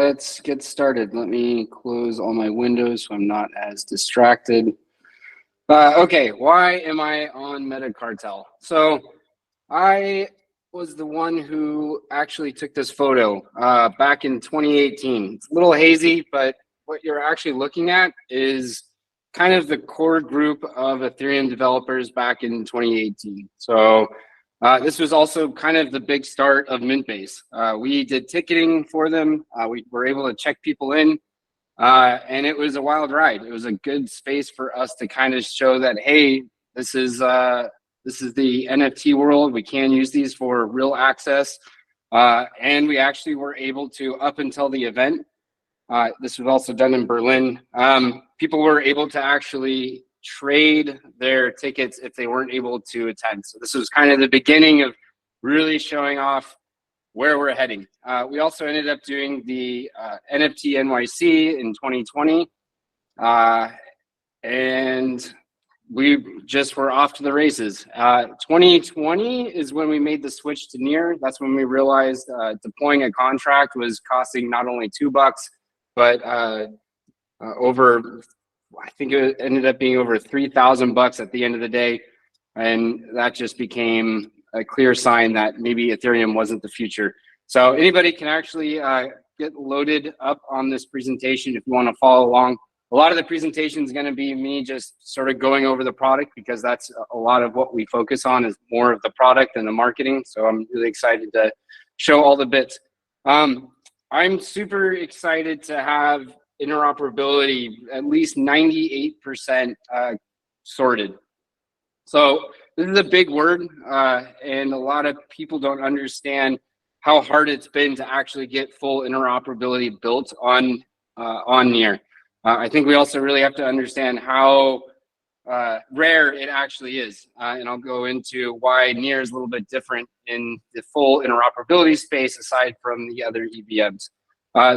let's get started. Let me close all my windows so I'm not as distracted. Okay, why am I on Metacartel? So I was the one who actually took this photo back in 2018. It's a little hazy, but what you're actually looking at is kind of the core group of Ethereum developers back in 2018. So this was also kind of the big start of Mintbase. We did ticketing for them. We were able to check people in, and it was a wild ride. It was a good space for us to kind of show that, hey, this is the NFT world. We can use these for real access, and we actually were able to, up until the event, this was also done in Berlin. People were able to actually trade their tickets if they weren't able to attend. So this was kind of the beginning of really showing off where we're heading. We also ended up doing the NFT NYC in 2020. And we just were off to the races. 2020 is when we made the switch to Near. That's when we realized deploying a contract was costing not only $2, but over, I think it ended up being over $3,000 at the end of the day. And that just became a clear sign that maybe Ethereum wasn't the future. So anybody can actually get loaded up on this presentation if you want to follow along. A lot of the presentation is going to be me just sort of going over the product, because that's a lot of what we focus on, is more of the product and the marketing. So I'm really excited to show all the bits. I'm super excited to have interoperability at least 98% sorted. So this is a big word, and a lot of people don't understand how hard it's been to actually get full interoperability built on Near. I think we also really have to understand how rare it actually is, and I'll go into why Near is a little bit different in the full interoperability space aside from the other EVMs.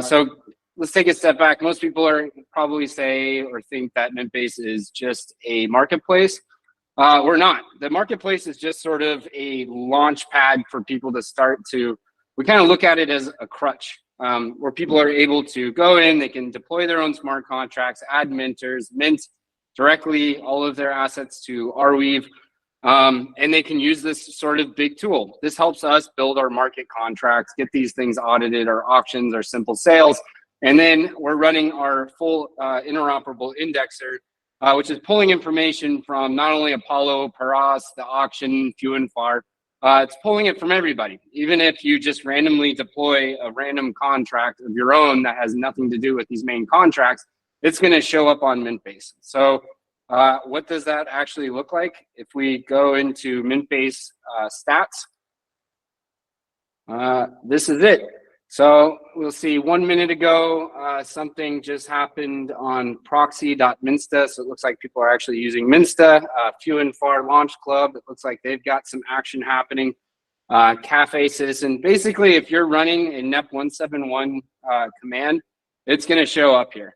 So let's take a step back. Most people are probably say or think that Mintbase is just a marketplace. We're not. The marketplace is just sort of a launch pad for people to start to, we kind of look at it as a crutch, where people are able to go in, they can deploy their own smart contracts, add minters, mint directly all of their assets to Arweave, and they can use this sort of big tool. This helps us build our market contracts, get these things audited, our auctions, our simple sales, and then we're running our full interoperable indexer, which is pulling information from not only Apollo, Paras, the auction, Few and Far. It's pulling it from everybody. Even if you just randomly deploy a random contract of your own that has nothing to do with these main contracts, it's going to show up on Mintbase. So what does that actually look like? If we go into Mintbase stats, this is it. So we'll see 1 minute ago, something just happened on proxy.minsta. So it looks like people are actually using Minsta. Few and Far Launch Club, it looks like they've got some action happening. Cafe Citizen, basically if you're running a NEP 171 command, it's gonna show up here.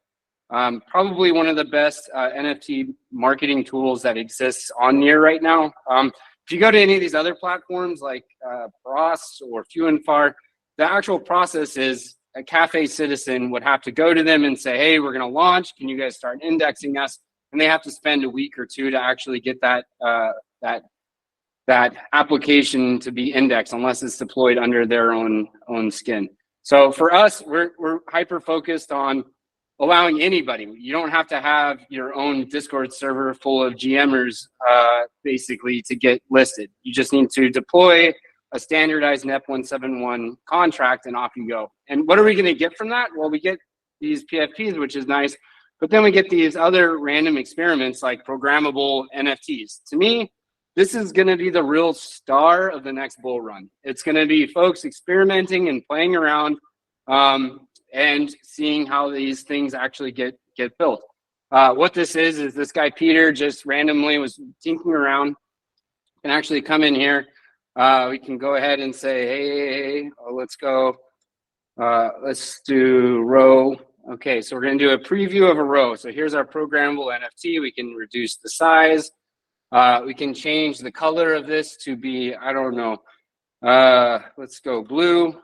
Probably one of the best NFT marketing tools that exists on Near right now. If you go to any of these other platforms like Paras or Few and Far, the actual process is a Cafe Citizen would have to go to them and say, hey, we're going to launch. Can you guys start indexing us? And they have to spend a week or two to actually get that application to be indexed, unless it's deployed under their own skin. So for us, we're hyper focused on allowing anybody. You don't have to have your own Discord server full of GMers basically to get listed. You just need to deploy a standardized NEP 171 contract and off you go. And what are we going to get from that? Well, we get these PFPs, which is nice, but then we get these other random experiments like programmable NFTs. To me, this is going to be the real star of the next bull run. It's going to be folks experimenting and playing around and seeing how these things actually get built. What this is this guy Peter just randomly was tinkering around. Can actually come in here. We can go ahead and say, hey, let's go. Let's do row. Okay, so we're going to do a preview of a row. So here's our programmable NFT. We can reduce the size. We can change the color of this to be, I don't know. Let's go blue.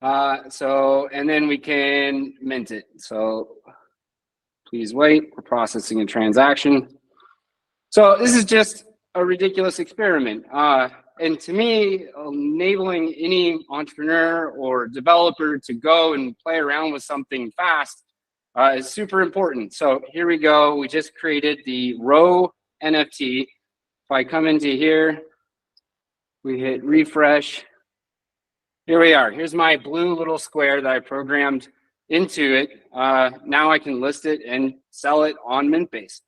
And then we can mint it. So please wait, we're processing a transaction. So this is just a ridiculous experiment. And to me, enabling any entrepreneur or developer to go and play around with something fast is super important. So here we go. We just created the row NFT. If I come into here, we hit refresh. Here we are. Here's my blue little square that I programmed into it. Now I can list it and sell it on Mintbase.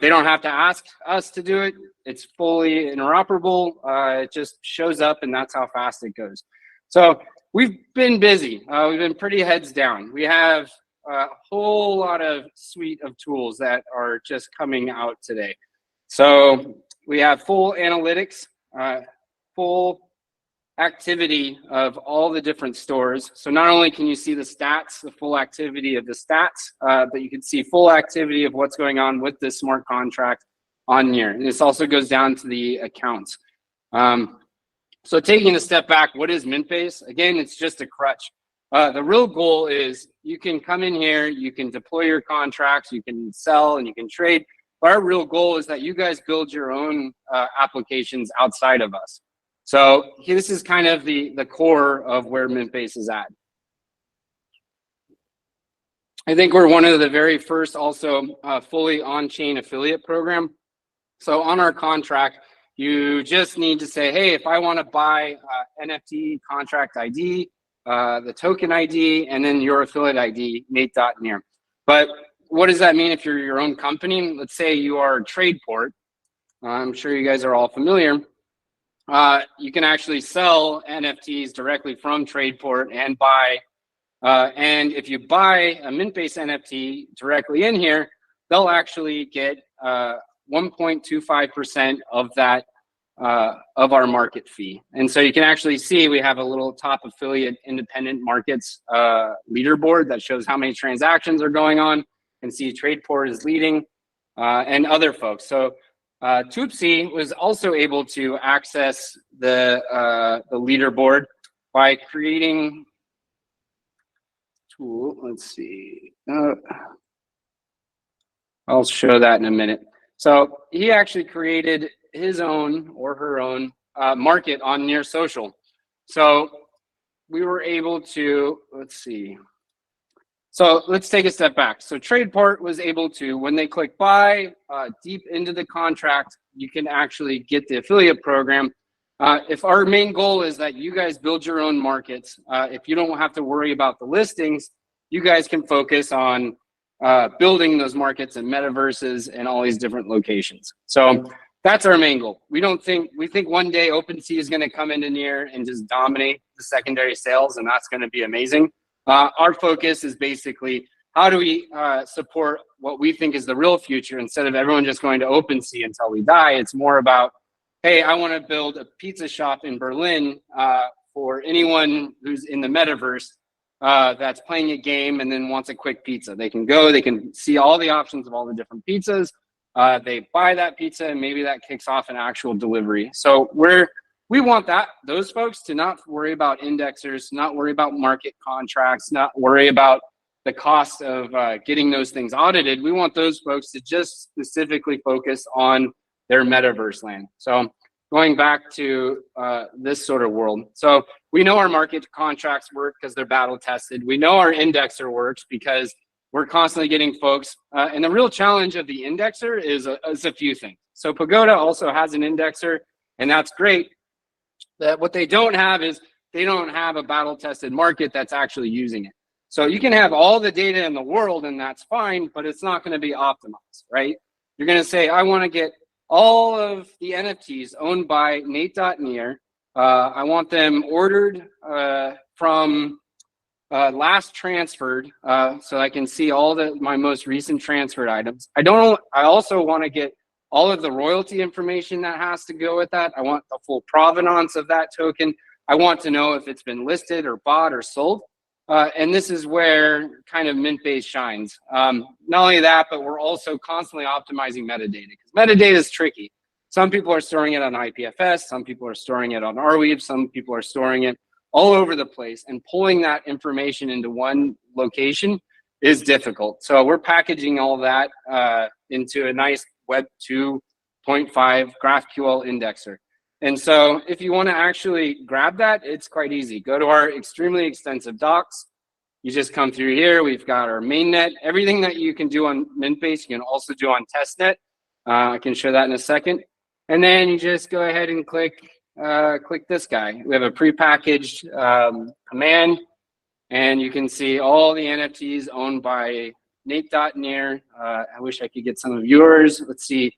They don't have to ask us to do it. It's fully interoperable. It just shows up, and that's how fast it goes. So we've been busy. We've been pretty heads down. We have a whole lot of suite of tools that are just coming out today. So we have full analytics, full activity of all the different stores. So not only can you see the stats, the full activity of the stats, but you can see full activity of what's going on with this smart contract on Near. And this also goes down to the accounts. So taking a step back, what is Mintbase? Again, it's just a crutch. The real goal is you can come in here, you can deploy your contracts, you can sell and you can trade. But our real goal is that you guys build your own applications outside of us. So this is kind of the core of where Mintbase is at. I think we're one of the very first also fully on-chain affiliate program. So on our contract, you just need to say, hey, if I want to buy NFT contract ID, the token ID, and then your affiliate ID, Nate.near. But what does that mean if you're your own company? Let's say you are Tradeport. I'm sure you guys are all familiar. You can actually sell NFTs directly from Tradeport and buy. And if you buy a Mintbase NFT directly in here, they'll actually get 1.25% of that of our market fee. And so you can actually see we have a little top affiliate independent markets leaderboard that shows how many transactions are going on. And see Tradeport is leading and other folks. So Toopsy was also able to access the leaderboard by creating tool. Let's see. I'll show that in a minute. So he actually created his own or her own market on Near Social. So we were able to, let's see. So let's take a step back. So Tradeport was able to, when they click buy deep into the contract, you can actually get the affiliate program. If our main goal is that you guys build your own markets, if you don't have to worry about the listings, you guys can focus on building those markets and metaverses and all these different locations. So that's our main goal. We think one day OpenSea is going to come into Near and just dominate the secondary sales, and that's going to be amazing. Our focus is basically how do we support what we think is the real future instead of everyone just going to OpenSea until we die. It's more about, hey, I want to build a pizza shop in Berlin for anyone who's in the metaverse that's playing a game and then wants a quick pizza. They can go, they can see all the options of all the different pizzas. They buy that pizza and maybe that kicks off an actual delivery. So we want those folks to not worry about indexers, not worry about market contracts, not worry about the cost of getting those things audited. We want those folks to just specifically focus on their metaverse land. So going back to this sort of world. So we know our market contracts work because they're battle tested. We know our indexer works because we're constantly getting folks. And the real challenge of the indexer is a few things. So Pagoda also has an indexer, and that's great. That what they don't have is they don't have a battle tested market that's actually using it. So you can have all the data in the world and that's fine, but it's not going to be optimized, right? You're going to say, I want to get all of the NFTs owned by Nate.near. I want them ordered from last transferred, so I can see all my most recent transferred items. I also want to get all of the royalty information that has to go with that. I want the full provenance of that token. I want to know if it's been listed or bought or sold. And this is where kind of Mintbase shines. Not only that, but we're also constantly optimizing metadata because metadata is tricky. Some people are storing it on IPFS. Some people are storing it on Arweave. Some people are storing it all over the place, and pulling that information into one location is difficult. So we're packaging all that into a nice Web 2.5 GraphQL indexer. And so if you want to actually grab that, it's quite easy. Go to our extremely extensive docs. You just come through here. We've got our mainnet. Everything that you can do on Mintbase, you can also do on testnet. I can show that in a second. And then you just go ahead and click this guy. We have a prepackaged command, and you can see all the NFTs owned by Nate.near. I wish I could get some of yours. Let's see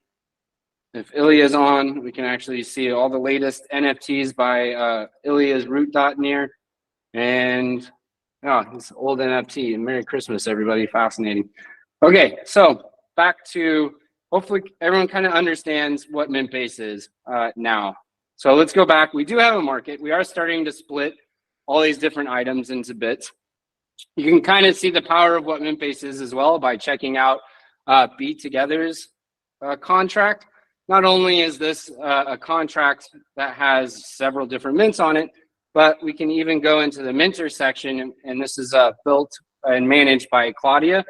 if Ilya's on. We can actually see all the latest NFTs by Ilya's root.near. And oh, this old NFT. Merry Christmas, everybody. Fascinating. Okay, so back to, hopefully everyone kind of understands what Mintbase is now. So let's go back. We do have a market. We are starting to split all these different items into bits. You can kind of see the power of what Mintbase is as well by checking out Be Together's contract. Not only is this a contract that has several different mints on it, but we can even go into the minter section, and this is built and managed by Claudia.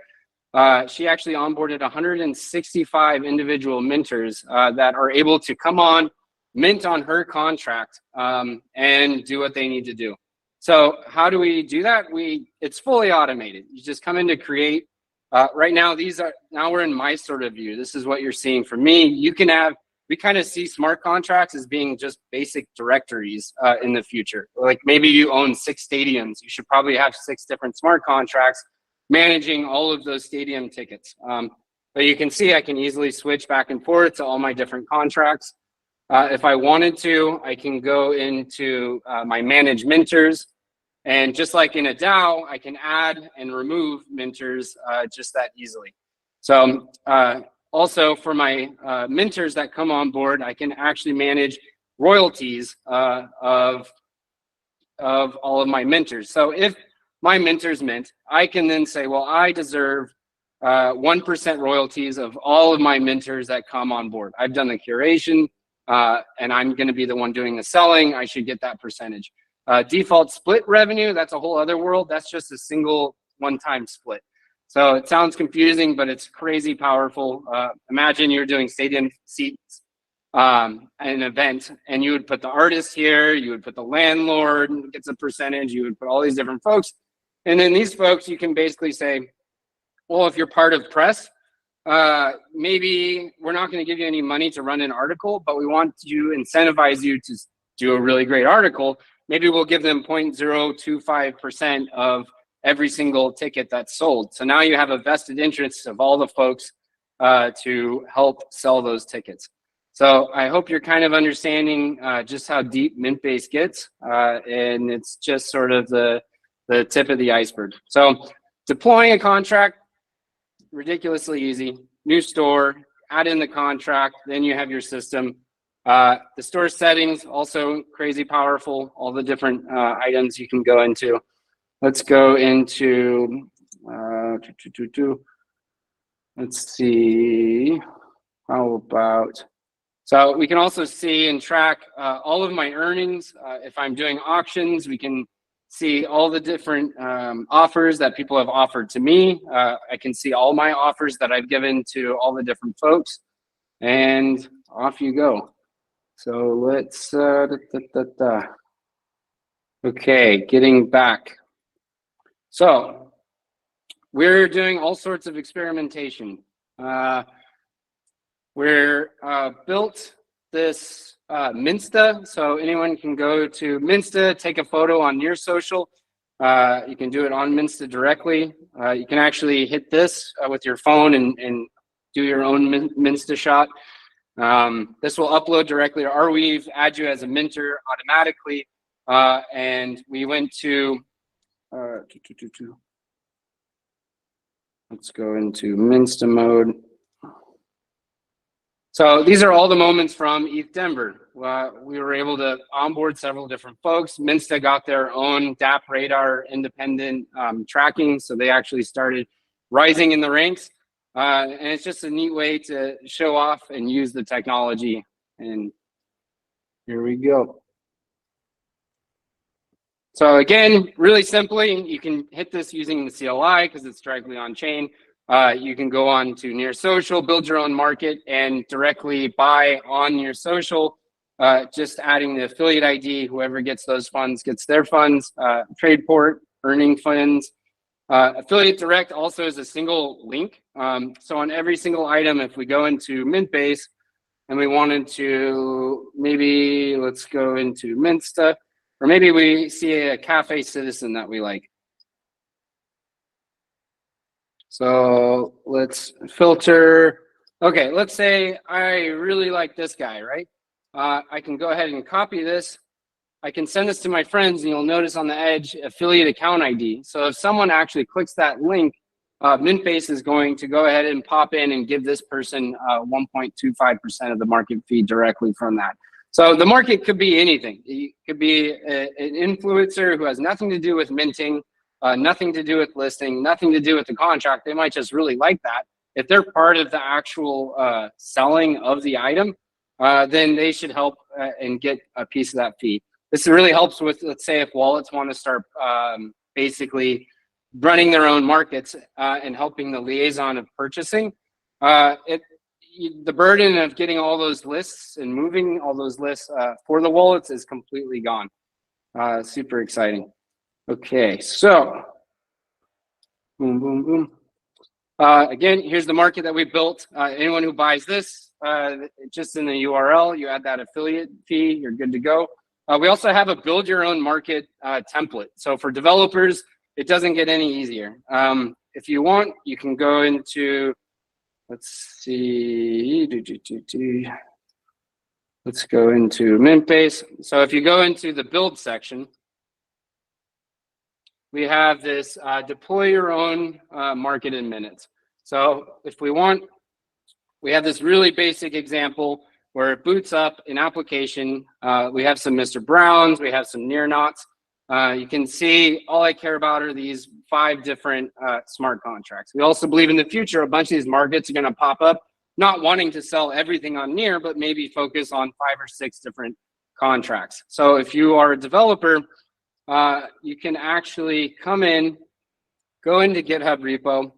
She actually onboarded 165 individual minters that are able to come on, mint on her contract, and do what they need to do. So how do we do that? It's fully automated. You just come in to create. Right now, now we're in my sort of view. This is what you're seeing from me. We kind of see smart contracts as being just basic directories in the future. Like maybe you own 6 stadiums. You should probably have 6 different smart contracts managing all of those stadium tickets. But you can see I can easily switch back and forth to all my different contracts. If I wanted to, I can go into my manage minters. And just like in a DAO, I can add and remove minters just that easily. So also for my minters that come on board, I can actually manage royalties of all of my minters. So if my minters mint, I can then say, well, I deserve 1% royalties of all of my minters that come on board. I've done the curation, and I'm going to be the one doing the selling. I should get that percentage. Default split revenue, that's a whole other world. That's just a single one-time split. So it sounds confusing, but it's crazy powerful. Imagine you're doing stadium seats, an event, and you would put the artist here, you would put the landlord gets a percentage, you would put all these different folks. And then these folks, you can basically say, well, if you're part of press, maybe we're not going to give you any money to run an article, but we want to incentivize you to do a really great article. Maybe we'll give them 0.025% of every single ticket that's sold. So now you have a vested interest of all the folks to help sell those tickets. So I hope you're kind of understanding just how deep Mintbase gets, and it's just sort of the tip of the iceberg. So deploying a contract, ridiculously easy. New store, add in the contract, then you have your system. The store settings, also crazy powerful, all the different items you can go into. Let's go into, let's see, how about, so we can also see and track all of my earnings. If I'm doing auctions, we can see all the different offers that people have offered to me. I can see all my offers that I've given to all the different folks, and off you go. So let's, okay, getting back. So we're doing all sorts of experimentation. We're built this Minsta, so anyone can go to Minsta, take a photo on your social. You can do it on Minsta directly. You can actually hit this with your phone and do your own Minsta shot. This will upload directly to Arweave, add you as a minter automatically, and we went to, let's go into Minsta mode. So these are all the moments from ETH Denver. We were able to onboard several different folks. Minsta got their own DApp radar independent tracking, so they actually started rising in the ranks. And it's just a neat way to show off and use the technology. And here we go. So again, really simply, you can hit this using the CLI because it's directly on chain. You can go on to Near Social, build your own market, and directly buy on Near Social, just adding the affiliate ID. Whoever gets those funds gets their funds. Trade port, earning funds. Affiliate Direct also is a single link. So on every single item, if we go into Mintbase and we wanted to, maybe let's go into Minsta, or maybe we see a Cafe Citizen that we like. So let's filter. Okay, let's say I really like this guy, right? I can go ahead and copy this. I can send this to my friends, and you'll notice on the edge, affiliate account ID. So if someone actually clicks that link, Mintbase is going to go ahead and pop in and give this person 1.25% of the market fee directly from that. So the market could be anything. It could be an influencer who has nothing to do with minting, nothing to do with listing, nothing to do with the contract. They might just really like that. If they're part of the actual selling of the item, then they should help and get a piece of that fee. This really helps with, let's say, if wallets want to start basically running their own markets and helping the liaison of purchasing. The burden of getting all those lists and moving all those lists for the wallets is completely gone. Super exciting. Okay, so boom, boom, boom. Again, here's the market that we built. Anyone who buys this, just in the URL, you add that affiliate fee, you're good to go. We also have a build your own market template. So for developers, it doesn't get any easier. If you want, you can go into, let's see, let's go into Mintbase. So if you go into the build section, we have this deploy your own market in minutes. So if we want, we have this really basic example where it boots up an application. We have some Mr. Browns, we have some near knots. You can see all I care about are these 5 different smart contracts. We also believe in the future, a bunch of these markets are gonna pop up, not wanting to sell everything on near, but maybe focus on 5 or 6 different contracts. So if you are a developer, you can actually come in, go into GitHub repo,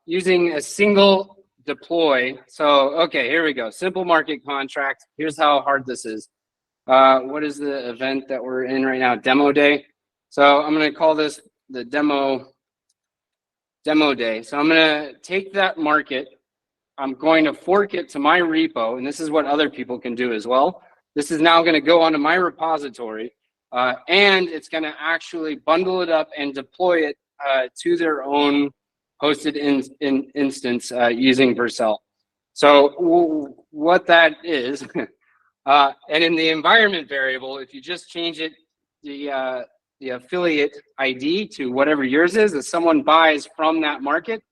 using a single deploy. So, okay, here we go. Simple market contract. Here's how hard this is. What is the event that we're in right now? Demo day. So I'm going to call this the demo day. So I'm going to take that market. I'm going to fork it to my repo, and this is what other people can do as well. This is now going to go onto my repository, and it's going to actually bundle it up and deploy it to their own hosted instance using Vercel. So what that is, and in the environment variable, if you just change it, the affiliate ID to whatever yours is, if someone buys from that market,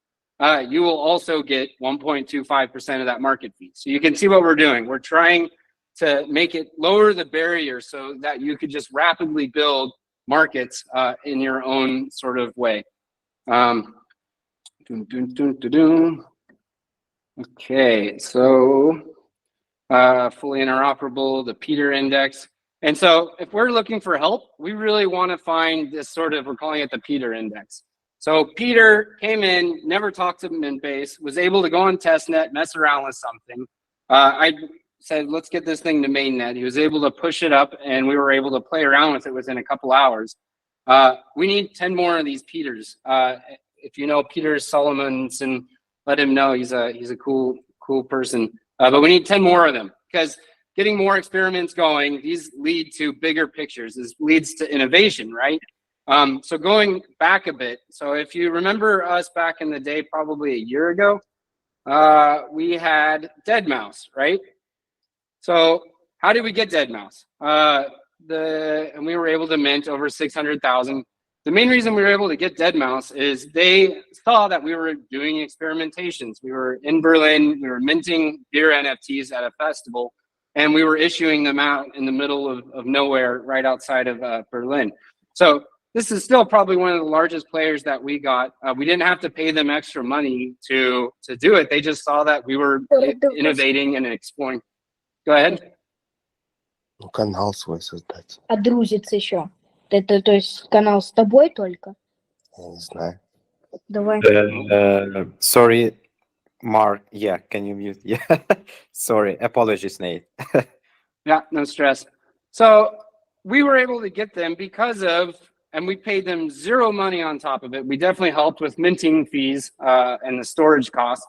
you will also get 1.25% of that market fee. So you can see what we're doing. We're trying to make it lower the barrier so that you could just rapidly build markets in your own sort of way. Okay, so fully interoperable, the Peter index. And so if we're looking for help, we really want to find this sort of, we're calling it the Peter index. So Peter came in, never talked to Mintbase, was able to go on testnet, mess around with something. I said, let's get this thing to mainnet. He was able to push it up, and we were able to play around with it within a couple hours. We need 10 more of these Peters. If you know Peter Solomonson, let him know. He's a cool person. But we need 10 more of them, because getting more experiments going, these lead to bigger pictures. This leads to innovation, right? So going back a bit, so if you remember us back in the day, probably a year ago, we had deadmau5, right? So how did we get deadmau5? And we were able to mint over 600,000. The main reason we were able to get deadmau5 is they saw that we were doing experimentations. We were in Berlin, we were minting beer NFTs at a festival, and we were issuing them out in the middle of nowhere right outside of Berlin. So this is still probably one of the largest players that we got. We didn't have to pay them extra money to do it. They just saw that we were innovating and exploring. Go ahead. Ну, канал свой создать. А друзиться еще? Это, то есть, канал с тобой только? Я не знаю. Давай. Sorry, Mark. Yeah, can you mute? Yeah. Sorry. Apologies, Nate. Yeah, no stress. So we were able to get them because of, and we paid them zero money on top of it. We definitely helped with minting fees and the storage costs,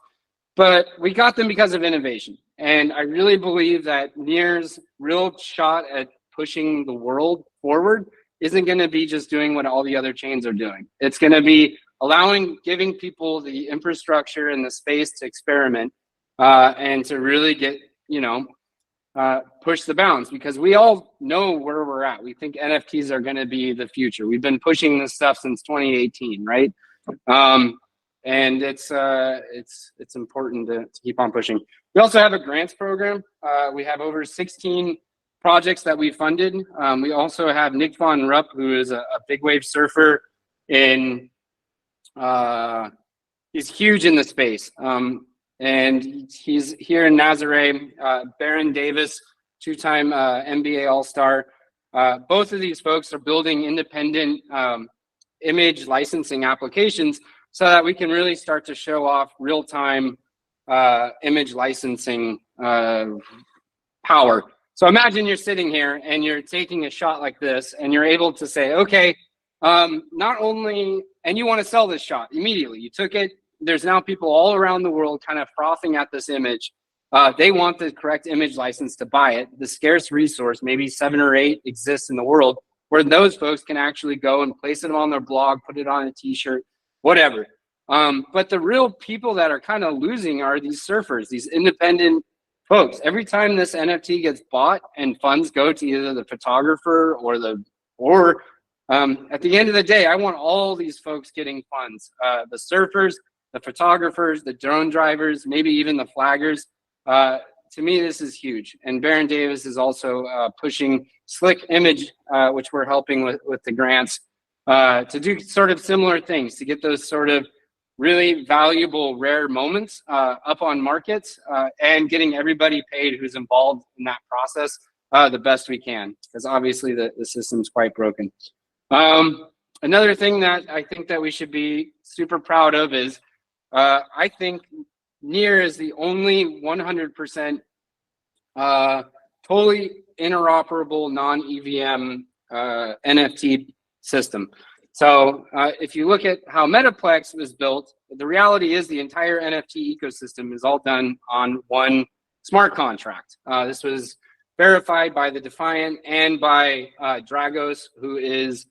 but we got them because of innovation. And I really believe that Near's real shot at pushing the world forward isn't going to be just doing what all the other chains are doing. It's going to be giving people the infrastructure and the space to experiment and to really get, push the bounds, because we all know where we're at. We think NFTs are going to be the future. We've been pushing this stuff since 2018, right? And it's important to keep on pushing. We also have a grants program. We have over 16 projects that we funded. We also have Nick Von Rupp, who is a big wave surfer he's huge in the space. And he's here in Nazaré. Baron Davis, two-time NBA All-Star. Both of these folks are building independent image licensing applications so that we can really start to show off real-time image licensing power. So imagine you're sitting here and you're taking a shot like this and you're able to say, okay, not only, and you want to sell this shot immediately. You took it. There's now people all around the world kind of frothing at this image. They want the correct image license to buy it. The scarce resource, maybe 7 or 8 exists in the world, where those folks can actually go and place it on their blog, put it on a t-shirt, whatever. But the real people that are kind of losing are these surfers, these independent folks. Every time this NFT gets bought and funds go to either the photographer or at the end of the day, I want all these folks getting funds. The surfers, the photographers, the drone drivers, maybe even the flaggers. To me, this is huge. And Baron Davis is also pushing Slick Image, which we're helping with the grants, to do sort of similar things, to get those sort of really valuable, rare moments up on markets and getting everybody paid who's involved in that process the best we can, because obviously the system's quite broken. Another thing that I think that we should be super proud of is I think Near is the only 100% totally interoperable non-EVM NFT system. So if you look at how Metaplex was built, the reality is the entire NFT ecosystem is all done on one smart contract. This was verified by the Defiant and by Dragos, who is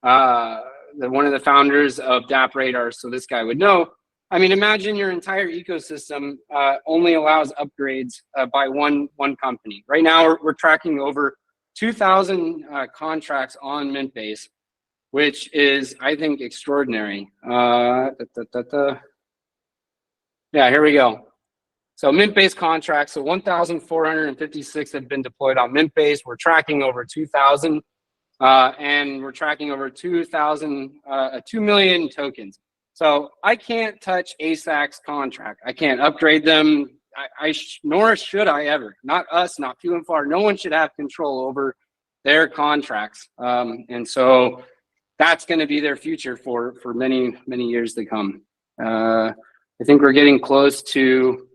one of the founders of DApp Radar, so this guy would know. I mean, imagine your entire ecosystem only allows upgrades by one company. Right now, we're tracking over 2,000 contracts on Mintbase, which is, I think, extraordinary. Yeah, here we go. So Mintbase contracts, so 1,456 have been deployed on Mintbase. We're tracking over 2,000, and we're tracking over 2 million tokens. So I can't touch ASAC's contract. I can't upgrade them. Nor should I ever. Not us, not few and far. No one should have control over their contracts. And so that's going to be their future for many, many years to come. I think we're getting close to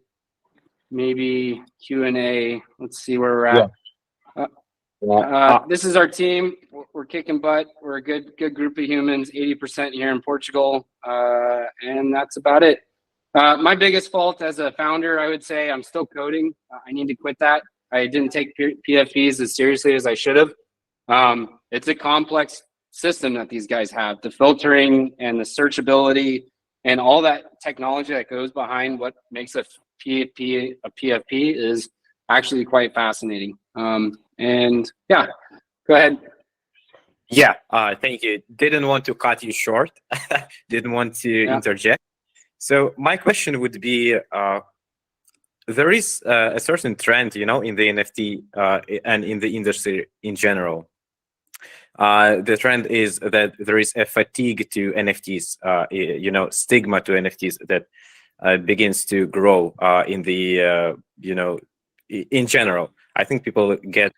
maybe Q&A. Let's see where we're at. This is our team. We're kicking butt. We're a good group of humans, 80% here in Portugal. And that's about it. My biggest fault as a founder, I would say, I'm still coding. I need to quit that. I didn't take PFPs as seriously as I should have. It's a complex system that these guys have. The filtering and the searchability and all that technology that goes behind what makes a PFP is actually quite fascinating. And yeah, go ahead. Yeah, thank you. Didn't want to cut you short. Didn't want to interject. So my question would be, there is a certain trend, in the NFT and in the industry in general. The trend is that there is a fatigue to NFTs, stigma to NFTs that begins to grow in the, in general. I think people get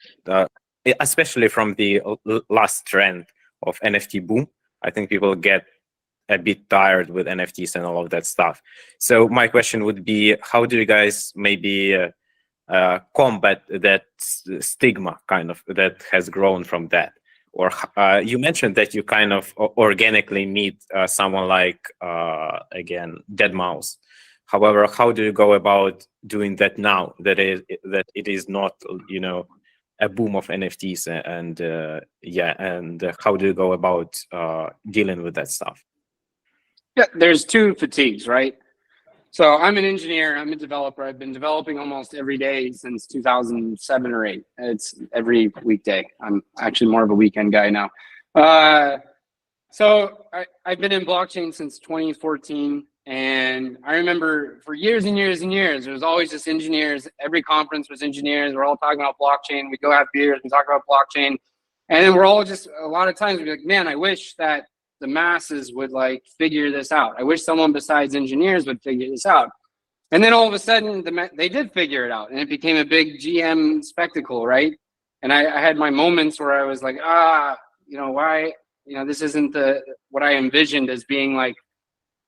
especially from the last trend of NFT boom. I think people get a bit tired with NFTs and all of that stuff. So my question would be, how do you guys maybe combat that stigma kind of that has grown from that? Or you mentioned that you kind of organically meet someone like, again, Deadmau5. However, how do you go about doing that now that it is not, you know, a boom of NFTs, and how do you go about dealing with that stuff? Yeah, there's two fatigues, right? So I'm an engineer, I'm a developer. I've been developing almost every day since 2007 or 8. It's every weekday. I'm actually more of a weekend guy now. So I've been in blockchain since 2014. And I remember for years and years and years, there was always just engineers. Every conference was engineers. We're all talking about blockchain. We go have beers and talk about blockchain. And then we're all just, a lot of times we'd be like, man, I wish that the masses would like figure this out. I wish someone besides engineers would figure this out. And then all of a sudden they did figure it out, and it became a big GM spectacle, right? And I had my moments where I was like, you know, why, you know, this isn't what I envisioned as being like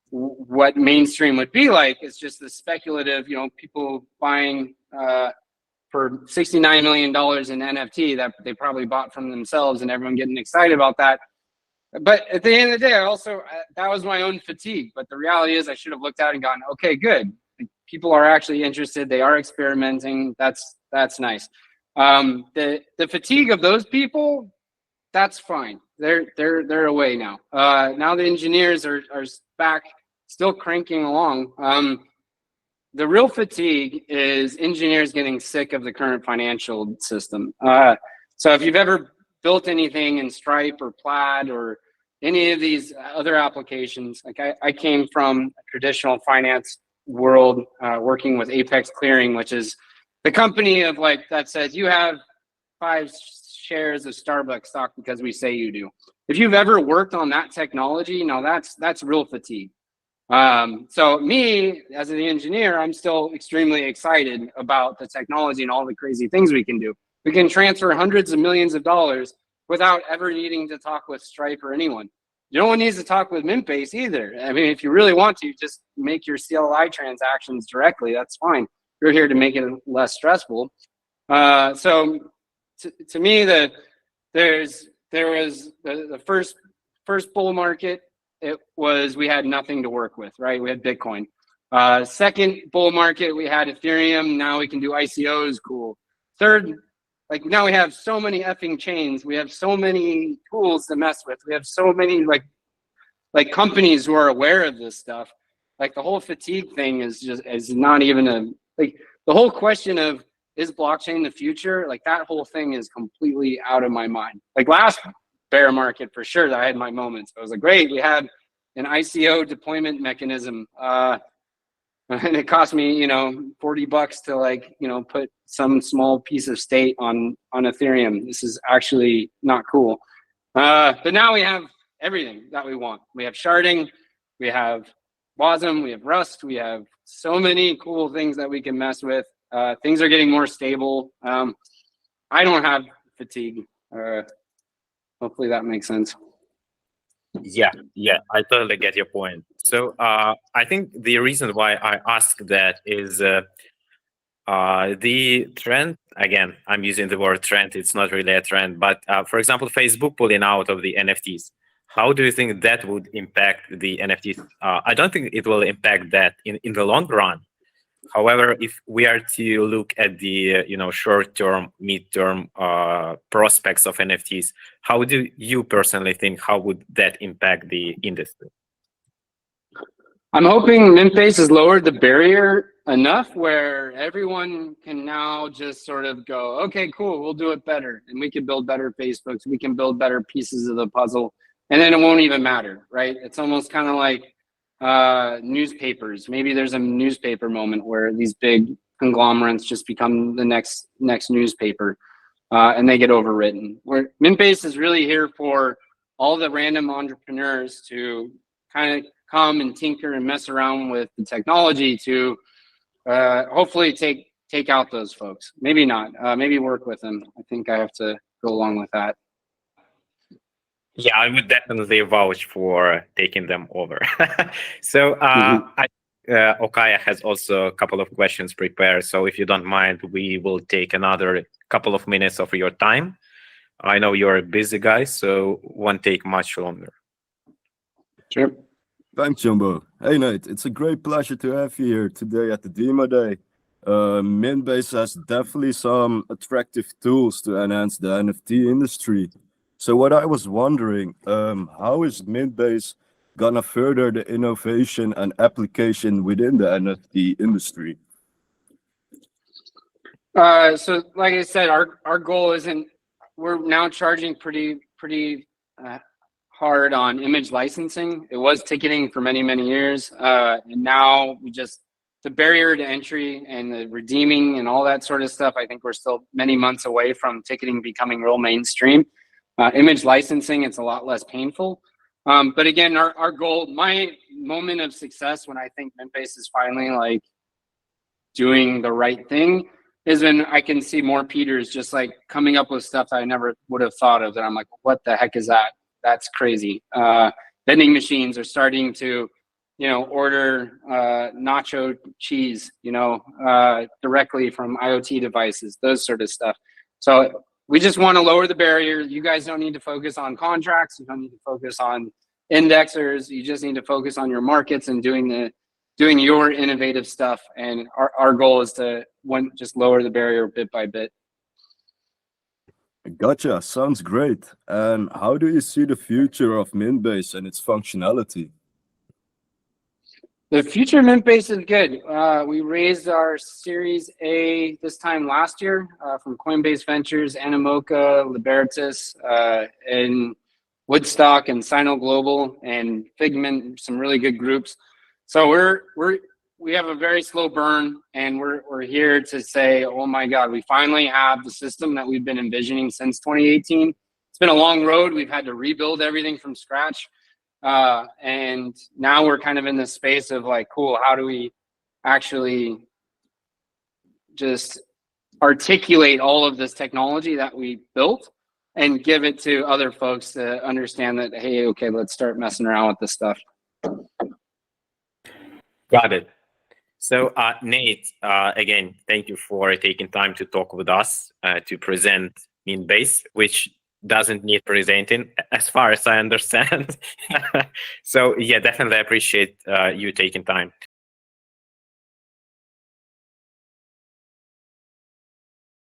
what mainstream would be like. It's just the speculative, you know, people buying for $69 million in NFT that they probably bought from themselves, and everyone getting excited about that. But at the end of the day, I also, that was my own fatigue. But the reality is I should have looked at it and gone, okay, good. People are actually interested. They are experimenting. That's nice. The fatigue of those people, that's fine. They're away now. Now the engineers are back, still cranking along. The real fatigue is engineers getting sick of the current financial system. So if you've ever built anything in Stripe or Plaid or any of these other applications, like I came from a traditional finance world, working with Apex Clearing, which is the company of like that says you have 5 shares of Starbucks stock because we say you do. If you've ever worked on that technology, now that's real fatigue. So me as an engineer, I'm still extremely excited about the technology and all the crazy things we can do. We can transfer hundreds of millions of dollars without ever needing to talk with Stripe or anyone. No one needs to talk with Mintbase either. I mean, if you really want to, just make your CLI transactions directly. That's fine. You're here to make it less stressful. So to me, there was the first bull market. It was, we had nothing to work with, right? We had Bitcoin. Second bull market, we had Ethereum. Now we can do ICOs, cool. Third, like now we have so many effing chains. We have so many tools to mess with. We have so many like companies who are aware of this stuff. Like the whole fatigue thing is not even the whole question of, is blockchain the future? Like that whole thing is completely out of my mind. Like last bear market for sure, I had my moments. I was like, great, we had an ICO deployment mechanism. And it cost me, you know, $40 to like, you know, put some small piece of state on Ethereum. This is actually not cool. But now we have everything that we want. We have sharding, we have WASM, we have Rust, we have so many cool things that we can mess with. Things are getting more stable. I don't have fatigue. Hopefully that makes sense. Yeah, I totally get your point. So I think the reason why I ask that is the trend. Again, I'm using the word trend. It's not really a trend, but for example, Facebook pulling out of the NFTs. How do you think that would impact the NFTs? I don't think it will impact that in the long run. However, if we are to look at the short-term, mid-term prospects of NFTs, how do you personally think, how would that impact the industry? I'm hoping Mintbase has lowered the barrier enough where everyone can now just sort of go, okay, cool, we'll do it better. And we can build better Facebooks, we can build better pieces of the puzzle, and then it won't even matter, right? It's almost kind of like newspapers. Maybe there's a newspaper moment where these big conglomerates just become the next newspaper, and they get overwritten. Where Mintbase is really here for all the random entrepreneurs to kind of come and tinker and mess around with the technology to hopefully take out those folks. Maybe not. Maybe work with them. I think I have to go along with that. Yeah, I would definitely vouch for taking them over. So Okaya has also a couple of questions prepared. So if you don't mind, we will take another couple of minutes of your time. I know you're a busy guy, so won't take much longer. Sure. Thanks, Jumbo. Hey, Nate, it's a great pleasure to have you here today at the Demo Day. Mintbase has definitely some attractive tools to enhance the NFT industry. So what I was wondering, how is Mintbase gonna further the innovation and application within the NFT industry? So like I said, our goal isn't, we're now charging pretty hard on image licensing. It was ticketing for many years, and now we just, the barrier to entry and the redeeming and all that sort of stuff, I think we're still many months away from ticketing becoming real mainstream. Image licensing, it's a lot less painful. But again, our goal, my moment of success when I think Mintbase is finally like doing the right thing is when I can see more Peters just like coming up with stuff that I never would have thought of, that I'm like, what the heck is that? That's crazy. Vending machines are starting to, you know, order nacho cheese, you know, directly from IoT devices, those sort of stuff. So we just want to lower the barrier. You guys don't need to focus on contracts. You don't need to focus on indexers. You just need to focus on your markets and doing your innovative stuff. And our goal is to just lower the barrier bit by bit. Gotcha, sounds great. And how do you see the future of Mintbase and its functionality? The future of Mintbase is good. We raised our Series A this time last year from Coinbase Ventures, Animoca, Libertas, and Woodstock and Sino Global and Figment, some really good groups. So we have a very slow burn, and we're here to say, oh my God, we finally have the system that we've been envisioning since 2018. It's been a long road. We've had to rebuild everything from scratch. And now we're kind of in this space of like, cool, how do we actually just articulate all of this technology that we built and give it to other folks to understand that, hey, okay, let's start messing around with this stuff. Got it. So Nate, again, thank you for taking time to talk with us to present Mintbase, which doesn't need presenting as far as I understand. So yeah, definitely appreciate you taking time.